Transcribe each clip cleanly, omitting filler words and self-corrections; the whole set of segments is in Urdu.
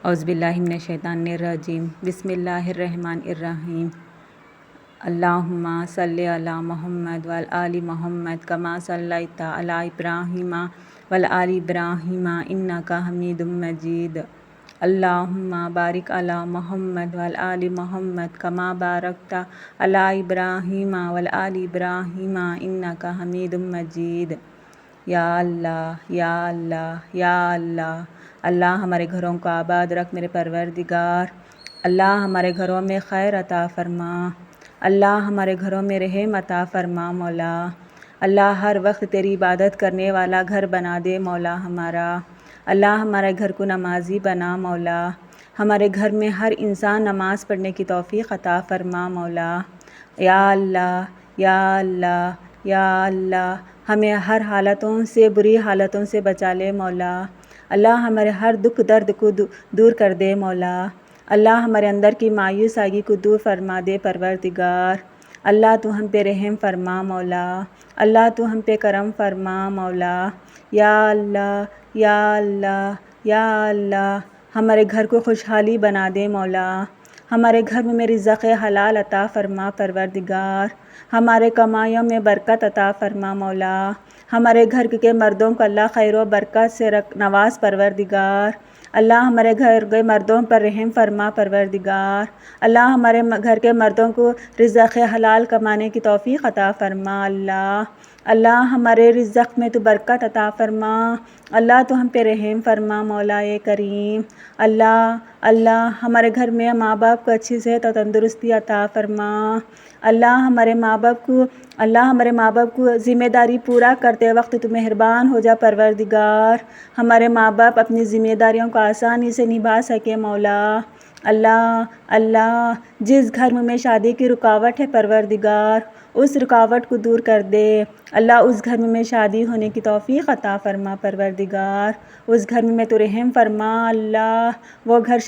اعوذ باللہ من الشیطان الرجیم بسم اللہ الرحمن الرحیم اللہم صلی علی محمد وعلی آل محمد کما صلیت علی ابراہیم وعلی آل ابراہیم انک حمید مجید اللہم بارک علی محمد وعلی آل محمد کما بارکت علی ابراہیم وعلی آل ابراہیم انک حمید مجید۔ یا اللہ یا اللہ یا اللہ، اللہ ہمارے گھروں کو آباد رکھ میرے پروردگار۔ اللہ ہمارے گھروں میں خیر عطا فرما، اللہ ہمارے گھروں میں رحم عطا فرما مولا۔ اللہ ہر وقت تیری عبادت کرنے والا گھر بنا دے مولا ہمارا۔ اللہ ہمارے گھر کو نمازی بنا مولا۔ ہمارے گھر میں ہر انسان نماز پڑھنے کی توفیق عطا فرما مولا۔ یا اللہ یا اللہ یا اللہ، ہمیں ہر حالتوں سے، بری حالتوں سے بچا لے مولا۔ اللہ ہمارے ہر دکھ درد کو دور کر دے مولا۔ اللہ ہمارے اندر کی مایوس آگی کو دور فرما دے پروردگار۔ اللہ تو ہم پہ رحم فرما مولا۔ اللہ تو ہم پہ کرم فرما مولا۔ یا اللہ یا اللہ یا اللہ، ہمارے گھر کو خوشحالی بنا دے مولا۔ ہمارے گھر میں رزق حلال عطا فرما پروردگار۔ ہمارے کمائیوں میں برکت عطا فرما مولا۔ ہمارے گھر کے مردوں کو اللہ خیر و برکت سے نواز پروردگار۔ اللہ ہمارے گھر کے مردوں پر رحم فرما پروردگار۔ اللہ ہمارے گھر کے مردوں کو رزق حلال کمانے کی توفیق عطا فرما اللہ۔ اللہ ہمارے رزق میں تو برکت عطا فرما۔ اللہ تو ہم پہ رحم فرما مولا کریم۔ اللہ اللہ ہمارے گھر میں ماں باپ کو اچھی صحت اور تندرستی عطا فرما۔ اللہ ہمارے ماں باپ کو ذمہ داری پورا کرتے وقت تو مہربان ہو جا پروردگار۔ ہمارے ماں باپ اپنی ذمہ داریوں کو آسانی سے نبھا سکے مولا۔ اللہ اللہ جس گھر میں شادی کی رکاوٹ ہے پروردگار، اس رکاوٹ کو دور کر دے۔ اللہ اس گھر میں شادی ہونے کی توفیق عطا فرما پروردگار۔ اس گھر میں تو رحم فرما اللہ۔ وہ گھر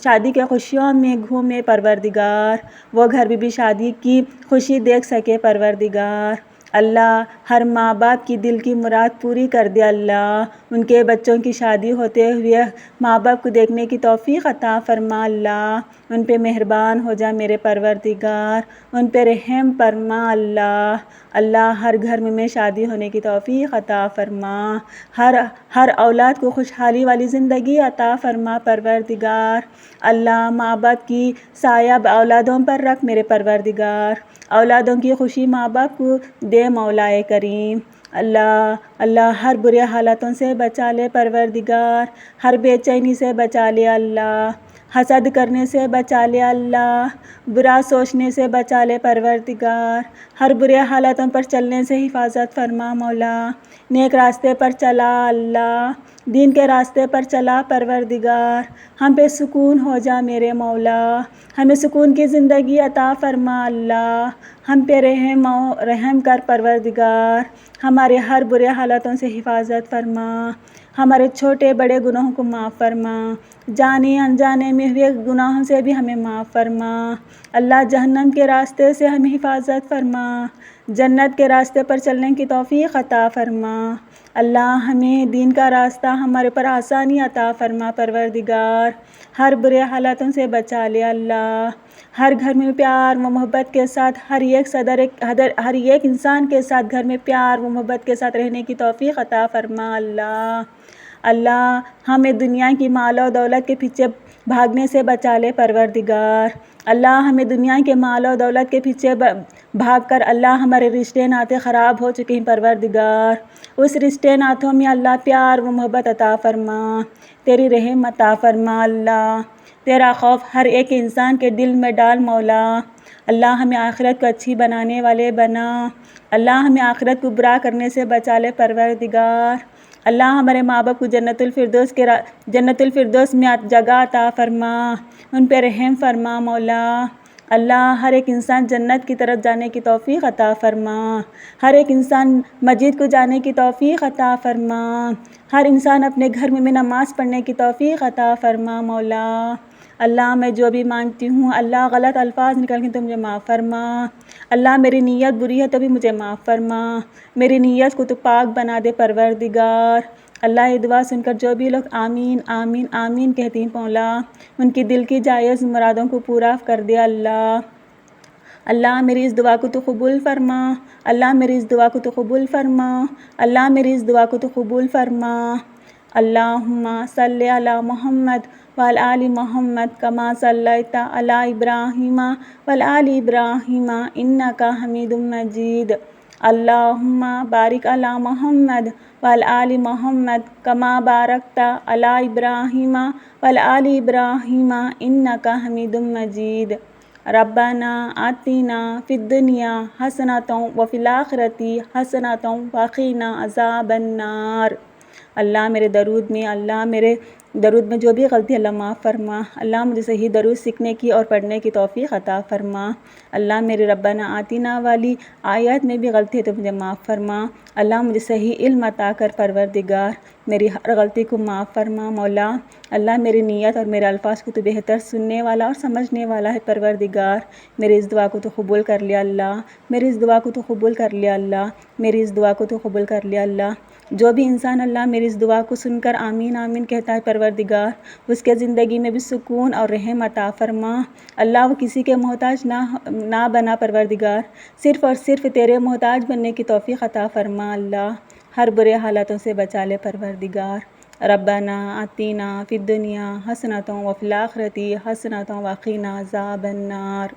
شادی کے خوشیوں میں گھومے پروردگار۔ وہ گھر بھی شادی کی خوشی دیکھ سکے پروردگار۔ اللہ ہر ماں باپ کی دل کی مراد پوری کر دے اللہ۔ ان کے بچوں کی شادی ہوتے ہوئے ماں باپ کو دیکھنے کی توفیق عطا فرما اللہ۔ ان پہ مہربان ہو جا میرے پروردگار، ان پہ رحم فرما اللہ۔ اللہ ہر گھر میں شادی ہونے کی توفیق عطا فرما۔ ہر اولاد کو خوشحالی والی زندگی عطا فرما پروردگار۔ اللہ ماں باپ کی سایہ اولادوں پر رکھ میرے پروردگار۔ اولادوں کی خوشی ماں باپ کو دے مولا کریم۔ اللہ اللہ ہر برے حالتوں سے بچا لے پروردگار۔ ہر بے چینی سے بچا لے اللہ۔ حسد کرنے سے بچا لے اللہ۔ برا سوچنے سے بچا لے پروردگار۔ ہر برے حالتوں پر چلنے سے حفاظت فرما مولا۔ نیک راستے پر چلا اللہ، دین کے راستے پر چلا پروردگار۔ ہم پہ سکون ہو جا میرے مولا۔ ہمیں سکون کی زندگی عطا فرما اللہ۔ ہم پہ رحم کر پروردگار۔ ہمارے ہر برے حالتوں سے حفاظت فرما۔ ہمارے چھوٹے بڑے گناہوں کو معاف فرما۔ جانے انجانے میں ہوئے گناہوں سے بھی ہمیں معاف فرما۔ اللہ جہنم کے راستے سے ہمیں حفاظت فرما۔ جنت کے راستے پر چلنے کی توفیق عطا فرما۔ اللہ ہمیں دین کا راستہ ہمارے پر آسانی عطا فرما پروردگار۔ ہر برے حالتوں سے بچا لے اللہ۔ ہر گھر میں پیار و محبت کے ساتھ ہر ایک انسان کے ساتھ گھر میں پیار و محبت کے ساتھ رہنے کی توفیق عطا فرما اللہ۔ اللہ ہمیں دنیا کی مال و دولت کے پیچھے بھاگنے سے بچا لے پروردگار۔ اللہ ہمیں دنیا کے مال و دولت کے پیچھے بھاگ کر اللہ ہمارے رشتے ناطے خراب ہو چکے ہیں پروردگار۔ اس رشتے ناطوں میں اللہ پیار و محبت عطا فرما، تیری رحم عطا فرما اللہ۔ تیرا خوف ہر ایک انسان کے دل میں ڈال مولا۔ اللہ ہمیں آخرت کو اچھی بنانے والے بنا۔ اللہ ہمیں آخرت کو برا کرنے سے بچا لے پروردگار۔ اللہ ہمارے ماں باپ کو جنت الفردوس میں جگہ عطا فرما، ان پہ رحم فرما مولا۔ اللہ ہر ایک انسان جنت کی طرف جانے کی توفیق عطا فرما۔ ہر ایک انسان مسجد کو جانے کی توفیق عطا فرما۔ ہر انسان اپنے گھر میں نماز پڑھنے کی توفیق عطا فرما مولا۔ اللہ میں جو بھی مانگتی ہوں اللہ غلط الفاظ نکل کے تو مجھے معاف فرما۔ اللہ میری نیت بری ہے تو بھی مجھے معاف فرما۔ میری نیت کو تو پاک بنا دے پروردگار۔ اللہ یہ دعا سن کر جو بھی لوگ آمین آمین آمین کہتی ہیں مولا ان کی دل کی جائز مرادوں کو پورا کر دیا اللہ۔ اللہ میری اس دعا کو تو قبول فرما، اللہ میری اس دعا کو تو قبول فرما، اللہ میری اس دعا کو تو قبول فرما۔ اللہم صلی علی محمد وعلی آل محمد کما صلیت علی ابراہیم وعلی آل ابراہیم انک حمید مجید۔ اللہم بارک علی محمد وعلی آل محمد کما بارکت علی ابراہیم وعلی آل ابراہیم انک حمید مجید۔ ربنا آتنا فی الدنیا حسنۃ وفی الآخرۃ حسنۃ وقنا عذاب النار۔ اللہ میرے درود میں جو بھی غلطی اللہ معاف فرما، اللہ مجھے صحیح درود سیکھنے کی اور پڑھنے کی توفیق عطا فرما۔ اللہ میرے ربنا آتنا والی آیات میں بھی غلطی ہے تو مجھے معاف فرما۔ اللہ مجھے صحیح علم عطا کر پروردگار، میری ہر غلطی کو معاف فرما مولا۔ اللہ میری نیت اور میرے الفاظ کو تو بہتر سننے والا اور سمجھنے والا ہے پروردگار، میری اس دعا کو تو قبول کر لیا اللہ، میری اس دعا کو تو قبول کر لیا اللہ، میری اس دعا کو تو قبول کر لیا اللہ۔ جو بھی انسان اللہ میری اس دعا کو سن کر آمین آمین کہتا ہے پروردگار، اس کے زندگی میں بھی سکون اور رحم عطا فرما۔ اللہ وہ کسی کے محتاج نہ بنا پروردگار، صرف اور صرف تیرے محتاج بننے کی توفیق عطا فرما اللہ، ہر برے حالاتوں سے بچا لے پروردگار۔ ربنا آتنا فی الدنیا حسنۃ وفی الآخرۃ حسنۃ وقنا عذاب النار۔